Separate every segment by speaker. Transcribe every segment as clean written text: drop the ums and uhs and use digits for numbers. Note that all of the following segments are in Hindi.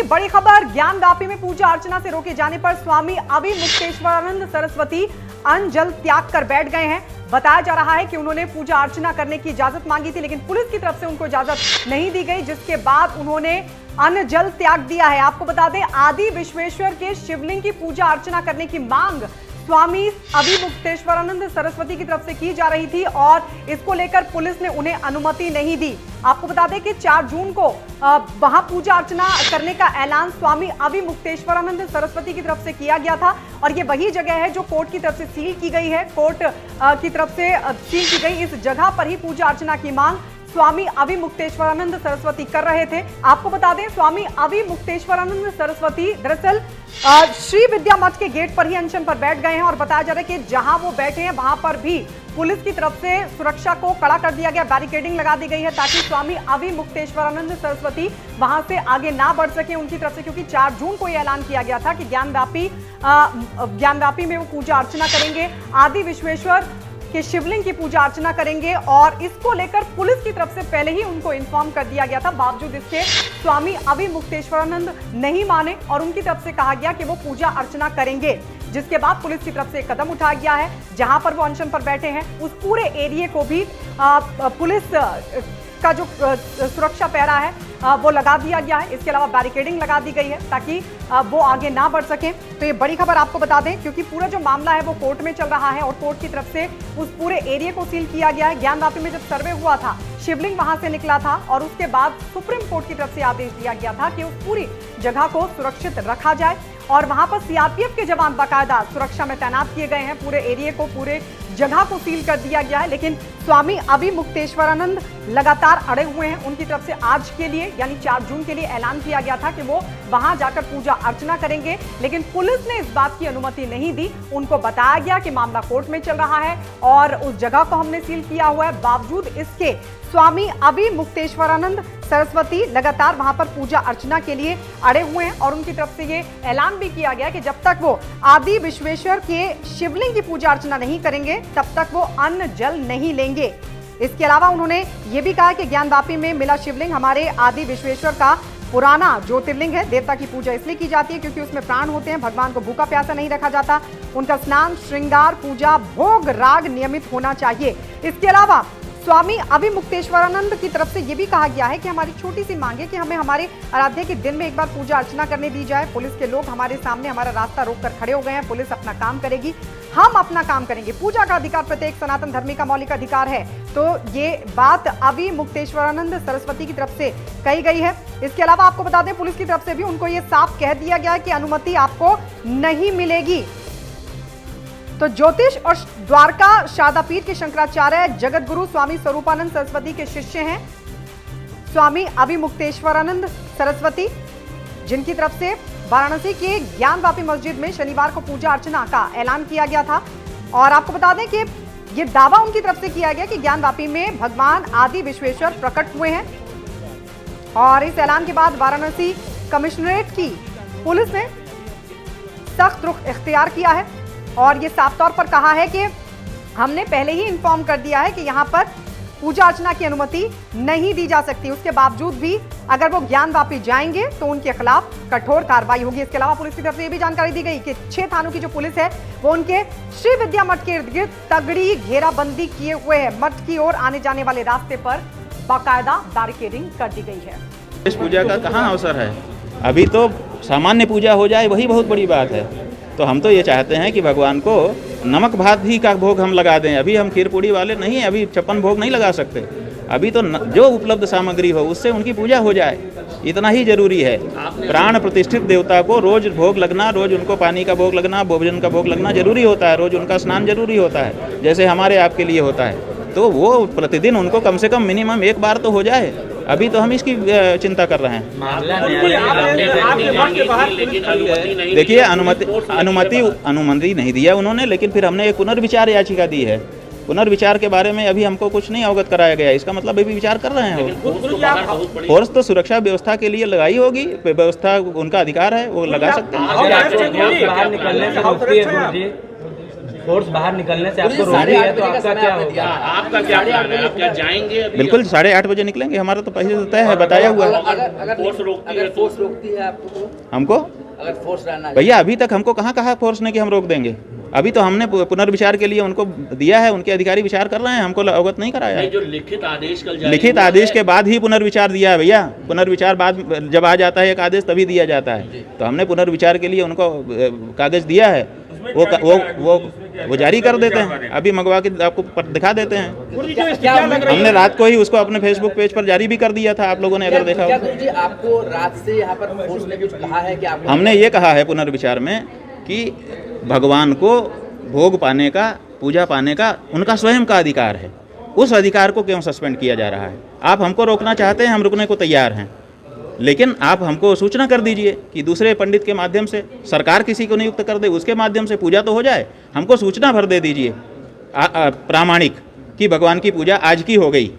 Speaker 1: बड़ी खबर, ज्ञानव्यापी में पूजा अर्चना से रोके जाने पर स्वामी अभिमुक्तेश्वरानंद सरस्वती अन्न जल त्याग कर बैठ गए हैं। बताया जा रहा है कि उन्होंने पूजा अर्चना करने की इजाजत मांगी थी, लेकिन पुलिस की तरफ से उनको इजाजत नहीं दी गई, जिसके बाद उन्होंने अन्न जल त्याग दिया है। आपको बता दें, आदि विश्वेश्वर के शिवलिंग की पूजा अर्चना करने की मांग स्वामी अभिमुक्तेश्वरानंद सरस्वती की तरफ से की जा रही थी और इसको लेकर पुलिस ने उन्हें अनुमति नहीं दी। आपको बता दें कि 4 जून को वहां पूजा अर्चना करने का ऐलान स्वामी अभिमुक्तेश्वरानंद सरस्वती की तरफ से किया गया था और ये वही जगह है जो कोर्ट की तरफ से सील की गई है। कोर्ट की तरफ से सील की गई इस जगह पर ही पूजा अर्चना की मांग स्वामी अभिमुक्तेश्वरानंद सरस्वती कर रहे थे। आपको बता दें, स्वामी अभिमुक्तेश्वरानंद सरस्वती दरअसल श्री विद्या मठ के गेट पर ही अनशन पर बैठ गए हैं और बताया जा रहा है कि जहां वो बैठे हैं वहां पर भी पुलिस की तरफ से सुरक्षा को कड़ा कर दिया गया, बैरिकेडिंग लगा दी गई है ताकि स्वामी अभिमुक्तेश्वरानंद सरस्वती वहां से आगे ना बढ़ सके उनकी तरफ से, क्योंकि 4 जून को यह ऐलान किया गया था कि ज्ञानव्यापी में वो पूजा अर्चना करेंगे, आदि विश्वेश्वर कि शिवलिंग की पूजा अर्चना करेंगे और इसको लेकर पुलिस की तरफ से पहले ही उनको इन्फॉर्म कर दिया गया था। बावजूद इसके स्वामी अभिमुक्तेश्वरानंद नहीं माने और उनकी तरफ से कहा गया कि वो पूजा अर्चना करेंगे, जिसके बाद पुलिस की तरफ से एक कदम उठाया गया है। जहां पर वो अनशन पर बैठे हैं उस पूरे एरिया को भी पुलिस का जो सुरक्षा पहरा है वो लगा दिया गया है। इसके अलावा बैरिकेडिंग लगा दी गई है ताकि वो आगे ना बढ़ सके। तो ये बड़ी खबर आपको बता दें, क्योंकि पूरा जो मामला है वो कोर्ट में चल रहा है और कोर्ट की तरफ से उस पूरे एरिया को सील किया गया है। ज्ञानव्यापी में जब सर्वे हुआ था, शिवलिंग वहां से निकला था और उसके बाद सुप्रीम कोर्ट की तरफ से आदेश दिया गया था कि उस पूरी जगह को सुरक्षित रखा जाए और वहां पर सीआरपीएफ के जवान बाकायदा सुरक्षा में तैनात किए गए हैं। पूरे एरिया को, पूरे जगह को सील कर दिया गया है, लेकिन स्वामी अभिमुक्तेश्वरानंद लगातार अड़े हुए हैं। उनकी तरफ से आज के लिए यानी 4 जून के लिए ऐलान किया गया था कि वो वहां जाकर पूजा अर्चना करेंगे, लेकिन पुलिस ने इस बात की अनुमति नहीं दी। उनको बताया गया कि मामला कोर्ट में चल रहा है और उस जगह को हमने सील किया हुआ है। बावजूद इसके स्वामी अभिमुक्तेश्वरानंद सरस्वती लगातार वहां पर पूजा अर्चना के लिए अड़े हुए हैं और उनकी तरफ से ये ऐलान भी किया गया कि जब तक वो आदि विश्वेश्वर के शिवलिंग की पूजा अर्चना नहीं करेंगे तब तक वो अन्न जल नहीं लेंगे। इसके अलावा उन्होंने ये भी कहा कि ज्ञानव्यापी में मिला शिवलिंग हमारे आदि विश्वेश्वर का पुराना ज्योतिर्लिंग है। देवता की पूजा इसलिए की जाती है क्योंकि उसमें प्राण होते हैं, भगवान को भूखा प्यासा नहीं रखा जाता। उनका स्नान, श्रृंगार, पूजा, भोग, राग नियमित होना चाहिए। इसके अलावा स्वामी अभिमुक्तेश्वरानंद की तरफ से यह भी कहा गया है कि हमारी छोटी सी मांग है कि हमें हमारे आराध्य के दिन में एक बार पूजा अर्चना करने दी जाए। पुलिस के लोग हमारे सामने हमारा रास्ता रोककर खड़े हो गए हैं, पुलिस अपना काम करेगी, हम अपना काम करेंगे। पूजा का अधिकार प्रत्येक सनातन धर्मी का मौलिक अधिकार है। तो ये बात अभिमुक्तेश्वरानंद सरस्वती की तरफ से कही गई है। इसके अलावा आपको बता दें, पुलिस की तरफ से भी उनको ये साफ कह दिया गया है कि अनुमति आपको नहीं मिलेगी। तो ज्योतिष और द्वारका शारदापीठ के शंकराचार्य जगत गुरु स्वामी स्वरूपानंद सरस्वती के शिष्य हैं स्वामी अभिमुक्तेश्वरानंद सरस्वती, जिनकी तरफ से वाराणसी के ज्ञानव्यापी मस्जिद में शनिवार को पूजा अर्चना का ऐलान किया गया था। और आपको बता दें कि ये दावा उनकी तरफ से किया गया कि ज्ञानव्यापी में भगवान आदि विश्वेश्वर प्रकट हुए हैं। और इस ऐलान के बाद वाराणसी कमिश्नरेट की पुलिस ने सख्त रुख इख्तियार किया है और ये साफ तौर पर कहा है कि हमने पहले ही इन्फॉर्म कर दिया है कि यहाँ पर पूजा अर्चना की अनुमति नहीं दी जा सकती। उसके बावजूद भी अगर वो ज्ञानव्यापी जाएंगे तो उनके खिलाफ कठोर कार्रवाई होगी। इसके अलावा पुलिस की तरफ से ये भी जानकारी दी गई कि 6 थानों की जो पुलिस है वो उनके श्री विद्या मठ के इर्द गिर्द तगड़ी घेराबंदी किए हुए है। मठ की ओर आने जाने वाले रास्ते पर बाकायदा बैरिकेडिंग कर दी गई है।
Speaker 2: इस पूजा का कहाँ अवसर है? अभी तो सामान्य पूजा हो जाए वही बहुत बड़ी बात है। तो हम तो ये चाहते हैं कि भगवान को नमक भात ही का भोग हम लगा दें। अभी हम खीर पूड़ी वाले नहीं, अभी 56 भोग नहीं लगा सकते। अभी तो जो उपलब्ध सामग्री हो उससे उनकी पूजा हो जाए, इतना ही जरूरी है। प्राण प्रतिष्ठित देवता को रोज भोग लगना, रोज उनको पानी का भोग लगना, भोजन का भोग लगना जरूरी होता है, रोज उनका स्नान जरूरी होता है, जैसे हमारे आपके लिए होता है। तो वो प्रतिदिन उनको कम से कम मिनिमम एक बार तो हो जाए। अभी तो हम इसकी चिंता कर रहे हैं। देखिए, अनुमति नहीं दिया उन्होंने, लेकिन फिर हमने एक पुनर्विचार याचिका दी है। पुनर्विचार के बारे में अभी हमको कुछ नहीं अवगत कराया गया। इसका मतलब अभी विचार कर रहे हैं। फोर्स तो सुरक्षा व्यवस्था के लिए लगाई होगी, व्यवस्था उनका अधिकार है, वो लगा सकते हैं।
Speaker 3: फोर्स बाहर निकलने से आपको रोक
Speaker 4: साढ़े
Speaker 3: दिया
Speaker 4: आठ
Speaker 3: है, तो
Speaker 4: बजे का
Speaker 3: आपका
Speaker 4: समय
Speaker 3: क्या
Speaker 4: आपने
Speaker 3: होगा?
Speaker 4: दिया।
Speaker 5: आपका क्या प्लान है? आप क्या जाएंगे अभी?
Speaker 2: बिल्कुल 8:30 बजे निकलेंगे, हमारा तो पहले से तय है, बताया हुआ है
Speaker 5: फोर्स रोकती है
Speaker 4: अगर
Speaker 5: तो?
Speaker 4: फोर्स रोकती है आपको तो?
Speaker 2: हमको।
Speaker 4: अगर फोर्स रहना
Speaker 2: भैया अभी तक हमको कहाँ कहा फोर्स ने कि हम रोक देंगे। अभी तो हमने पुनर्विचार के लिए उनको दिया है, उनके अधिकारी विचार कर रहे हैं, हमको अवगत नहीं कराया
Speaker 5: नहीं,
Speaker 2: है।
Speaker 5: जो लिखित आदेश कल जारी
Speaker 2: लिखित
Speaker 5: हुआ
Speaker 2: आदेश
Speaker 5: है,
Speaker 2: के बाद ही पुनर्विचार दिया है भैया। पुनर्विचार बाद जब आ जाता है एक आदेश तभी दिया जाता है, तो हमने पुनर्विचार के लिए उनको कागज दिया है, वो जारी कर देते हैं। अभी मंगवा के आपको दिखा देते हैं।
Speaker 4: क्या
Speaker 2: हमने रात को ही उसको अपने फेसबुक पेज पर जारी भी कर दिया था, आप लोगों ने अगर देखा
Speaker 4: क्या
Speaker 2: हो।
Speaker 4: गुरुजी आपको रात से यहाँ पर फोर्स ने कुछ कहा है कि आपको?
Speaker 2: हमने ये कहा है पुनर्विचार में कि भगवान को भोग पाने का, पूजा पाने का उनका स्वयं का अधिकार है, उस अधिकार को क्यों सस्पेंड किया जा रहा है? आप हमको रोकना चाहते हैं, हम रुकने को तैयार हैं, लेकिन आप हमको सूचना कर दीजिए कि दूसरे पंडित के माध्यम से सरकार किसी को नियुक्त कर दे, उसके माध्यम से पूजा तो हो जाए। हमको सूचना भर दे दीजिए प्रामाणिक कि भगवान की पूजा आज की हो गई,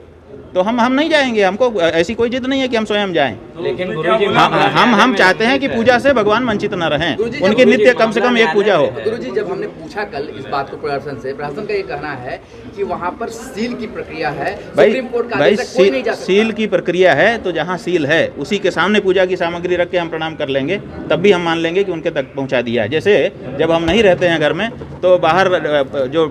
Speaker 2: तो हम नहीं जाएंगे। हमको ऐसी कोई जिद नहीं है कि हम स्वयं जाएं।
Speaker 3: लेकिन गुरुजी
Speaker 2: हम चाहते हैं कि पूजा से भगवान वंचित न रहें, उनकी नित्य कम से कम एक पूजा हो।
Speaker 4: गुरुजी जब हमने पूछा कल इस बात को प्रशासन से, प्रशासन का ये कहना है कि वहाँ पर सील की प्रक्रिया है, सुप्रीम कोर्ट का
Speaker 2: भाई
Speaker 4: आदेश है, कोई नहीं जा सकता।
Speaker 2: सील की प्रक्रिया है तो जहाँ सील है उसी के सामने पूजा की सामग्री रख के हम प्रणाम कर लेंगे, तब भी हम मान लेंगे कि उनके तक पहुँचा दिया है। जैसे जब हम नहीं रहते हैं घर में तो बाहर जो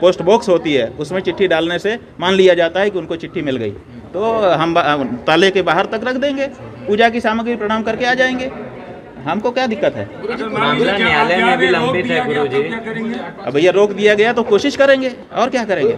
Speaker 2: पोस्ट बॉक्स होती है उसमें चिट्ठी डालने से मान लिया जाता है कि उनको चिट्ठी मिल गई, तो हम ताले के बाहर तक रख देंगे, पूजा की सामग्री प्रणाम करके आ जाएंगे। हमको क्या दिक्कत है?
Speaker 3: मामला न्यायालय में भी लंबित है गुरुजी।
Speaker 2: अब भैया रोक दिया गया तो कोशिश करेंगे, और क्या करेंगे।